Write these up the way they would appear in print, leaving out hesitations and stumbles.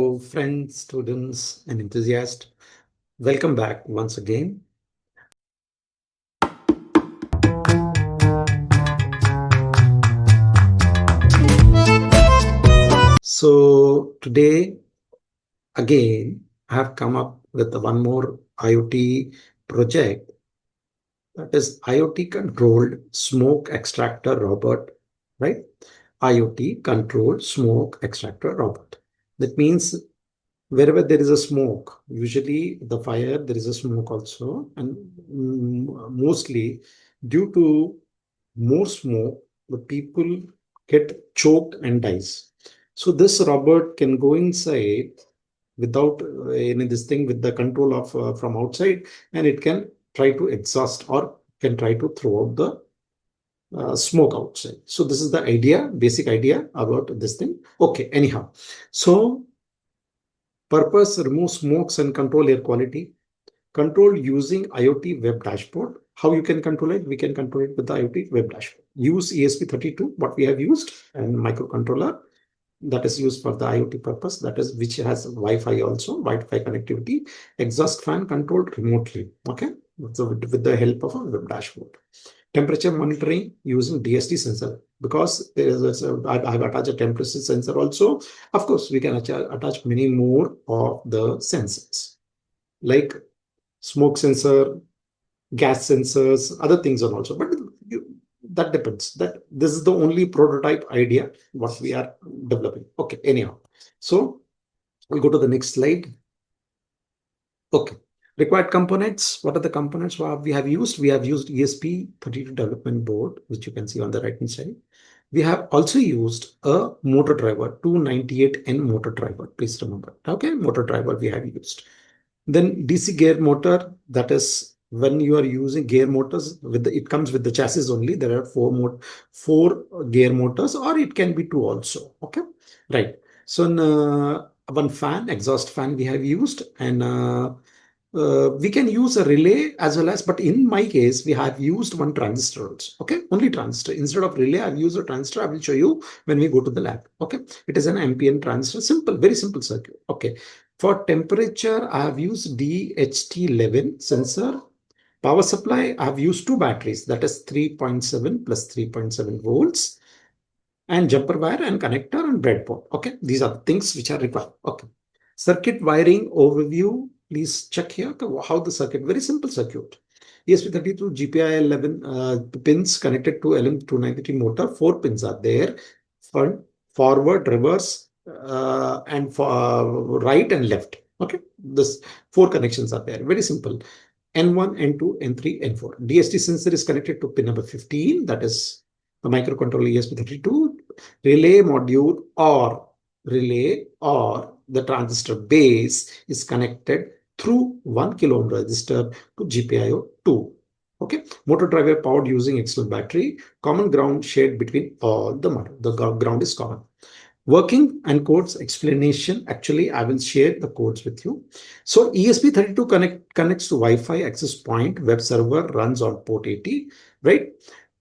Friends, students, and enthusiasts, welcome back once again. So today, again, I have come up with one more IoT project, that is IoT controlled smoke extractor robot, right? IoT controlled smoke extractor robot. That means wherever there is a smoke, usually the fire, there is a smoke also, and mostly due to more smoke, the people get choked and dies. So this robot can go inside without any this thing with the control of from outside, and it can try to exhaust or can try to throw out the smoke outside. So this is the idea, basic idea about this thing. Okay, anyhow, so purpose: remove smokes and control air quality. Control using IoT web dashboard. How you can control it? We can control it with the IoT web dashboard. Use ESP32, what we have used, and microcontroller that is used for the IoT purpose, that is which has Wi-Fi also, Wi-Fi connectivity. Exhaust fan controlled remotely. Okay, so with the help of a web dashboard. Temperature monitoring using DST sensor, because there is I've attached a temperature sensor also. Of course, we can attach many more of the sensors like smoke sensor, gas sensors, other things are also, but that depends. That this is the only prototype idea what we are developing. Okay, anyhow, so we'll go to the next slide. Okay, required components. What are the components we have used? We have used ESP32 development board, which you can see on the right hand side. We have also used a motor driver, 298N motor driver. Please remember. Okay, motor driver we have used. Then DC gear motor, that is when you are using gear motors with it comes with the chassis only. There are four gear motors, or it can be two also. Okay, right. So one fan, exhaust fan we have used, and we can use a relay as well as, but in my case, we have used one transistor also. Okay, only transistor. Instead of relay, I've used a transistor. I will show you when we go to the lab. Okay, it is an NPN transistor, simple, very simple circuit. Okay, for temperature, I have used DHT11 sensor. Power supply, I have used two batteries, that is 3.7 plus 3.7 volts, and jumper wire and connector and breadboard. Okay, these are the things which are required. Okay, circuit wiring overview. Please check here how the circuit, very simple circuit. ESP32 GPIO 11 pins connected to LM293 motor. 4 pins are there: front, forward, reverse, and for right and left. Okay, this 4 connections are there. Very simple. N1, N2, N3, N4. DST sensor is connected to pin number 15. That is the microcontroller ESP32. Relay or the transistor base is connected through 1 kilo ohm resistor to GPIO 2. Okay, motor driver powered using external battery. Common ground shared between all the motor. The ground is common. Working and codes explanation. Actually, I will share the codes with you. So ESP32 connects to Wi-Fi access point. Web server runs on port 80, right?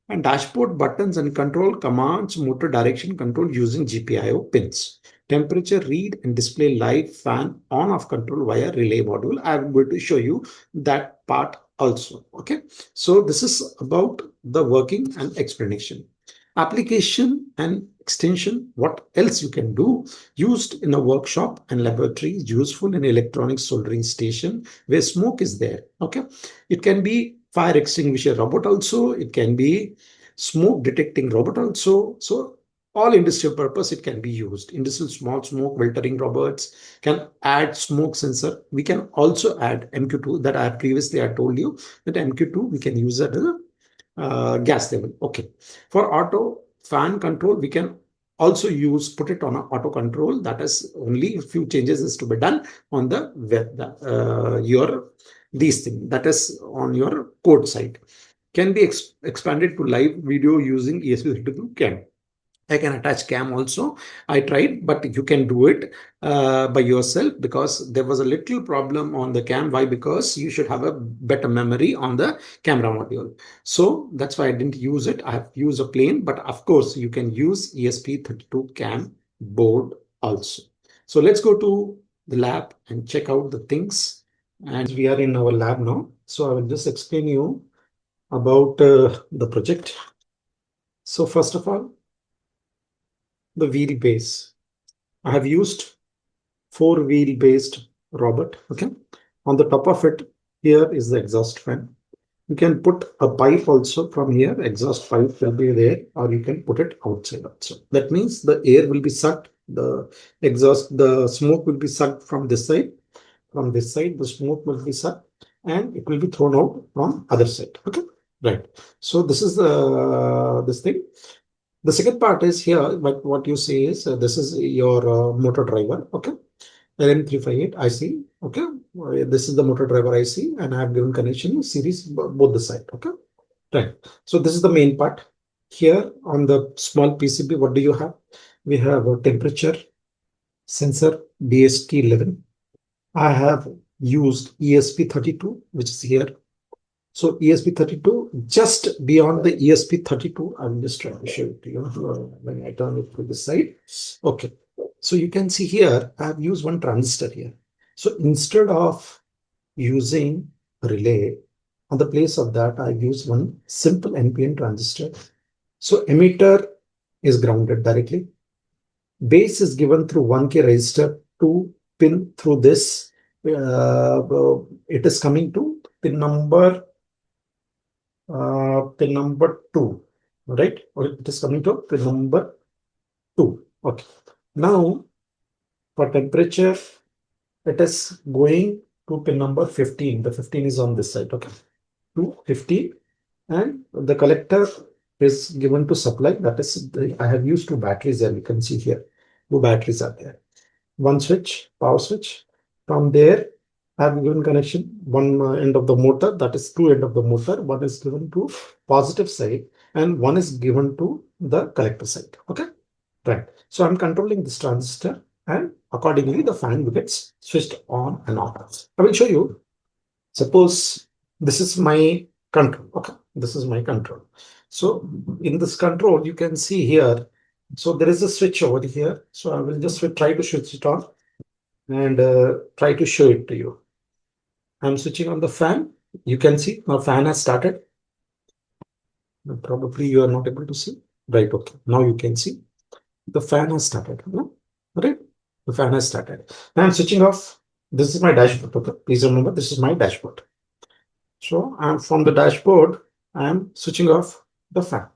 And dashboard buttons and control commands, motor direction control using GPIO pins. Temperature read and display live fan on off control via relay module. I'm going to show you that part also. Okay, so this is about the working and explanation. Application and extension, what else you can do? Used in a workshop and laboratory, useful in electronic soldering station where smoke is there. Okay, it can be fire extinguisher robot also, it can be smoke detecting robot also. So all industrial purpose it can be used. Industrial small smoke filtering robots can add smoke sensor. We can also add MQ2, that I previously I told you that MQ2 we can use at the gas level. Okay, for auto fan control we can also put it on an auto control. That is only a few changes is to be done on the web, these things, that is on your code side. Can be expanded to live video using ESP32 cam. I can attach cam also. I tried, but you can do it by yourself, because there was a little problem on the cam. Why? Because you should have a better memory on the camera module. So that's why I didn't use it. I have used a plain, but of course you can use ESP32 cam board also. So let's go to the lab and check out the things. And we are in our lab now. So I will just explain you about the project. So first of all, the wheelbase. I have used 4-wheel based robot. Okay. On the top of it, here is the exhaust fan. You can put a pipe also from here, exhaust pipe will be there, or you can put it outside also. That means the air will be sucked, the smoke will be sucked from this side. From this side, the smoke will be sucked and it will be thrown out from other side. Okay, right. So this is this thing. The second part is here, but what you say is this is your motor driver. Okay. LM358 IC. Okay, this is the motor driver IC, and I have given connection series both the side. Okay, right. So this is the main part. Here on the small PCB, what do you have? We have a temperature sensor DST11. I have used ESP32, which is here. So ESP32, just beyond the ESP32, I'm just trying to show it to you when I turn it to the side. Okay. So you can see here, I have used one transistor here. So instead of using a relay, on the place of that, I've used one simple NPN transistor. So emitter is grounded directly. Base is given through 1K resistor to pin through this. It is coming to pin number 2, right? Or it is coming to pin number 2. Okay. Now, for temperature, it is going to pin number 15. The 15 is on this side, okay? To 15. And the collector is given to supply. That is, I have used 2 batteries there. You can see here. 2 batteries are there. One switch, power switch. From there, I have given connection one end of the motor. That is 2 end of the motor. One is given to positive side and one is given to the collector side. Okay. Right. So I'm controlling this transistor and accordingly the fan gets switched on and off. I will show you. Suppose this is my control. Okay. This is my control. So in this control, you can see here. So there is a switch over here. So I will just try to switch it on and try to show it to you. I'm switching on the fan. You can see my fan has started. Probably you are not able to see. Right. Okay. Now you can see. The fan has started. Right? The fan has started. Now I'm switching off. This is my dashboard. Okay. Please remember, this is my dashboard. So I'm from the dashboard. I'm switching off the fan.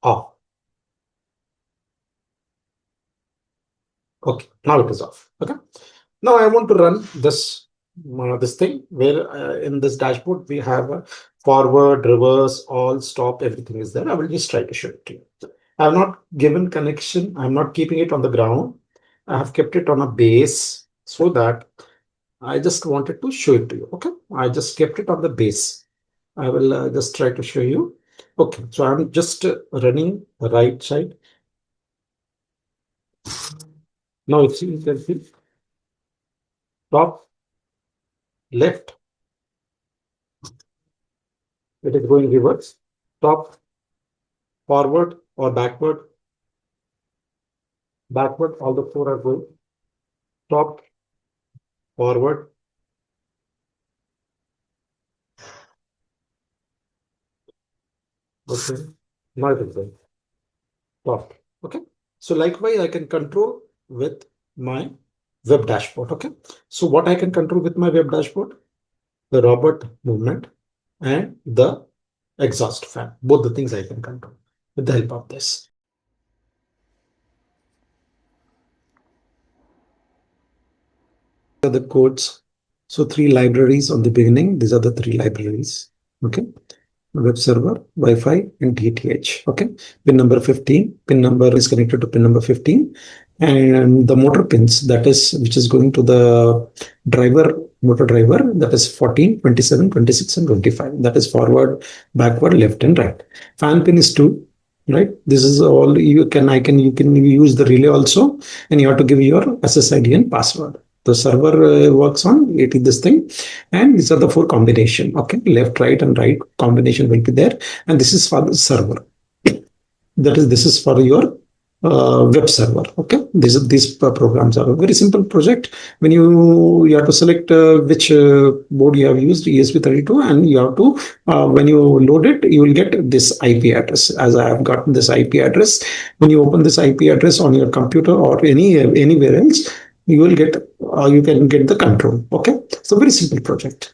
Off. Okay. Now it is off. Okay. Now I want to run this thing where in this dashboard we have forward, reverse, all, stop, everything is there. I will just try to show it to you. I have not given connection. I'm not keeping it on the ground. I have kept it on a base so that I just wanted to show it to you. Okay. I just kept it on the base. I will just try to show you. Okay. So I'm just running the right side. Now it's you can see top, left. It is going reverse. Top, forward or backward. Backward, all the 4 are going. Top, forward. Okay. Now it is going. Top. Okay. So likewise, I can control with my web dashboard. Okay. So what I can control with my web dashboard? The robot movement and the exhaust fan. Both the things I can control with the help of this. The codes. So 3 libraries on the beginning. These are the 3 libraries. Okay. Web server, Wi-Fi, and DTH. Okay. Pin number 15. Pin number is connected to pin number 15. And the motor pins, that is, which is going to the driver, motor driver, that is 14, 27, 26, and 25. That is forward, backward, left, and right. Fan pin is 2. Right. This is all you can use the relay also, and you have to give your SSID and password. The server works on it is this thing, and these are the 4 combination. Okay, left, right, and right combination will be there, and this is for the server. That is, this is for your web server. Okay, these programs are a very simple project. When you have to select which board you have used, ESP32, and you have to when you load it, you will get this IP address. As I have gotten this IP address, when you open this IP address on your computer or anywhere else, you will get you can get the control. Okay, so very simple project.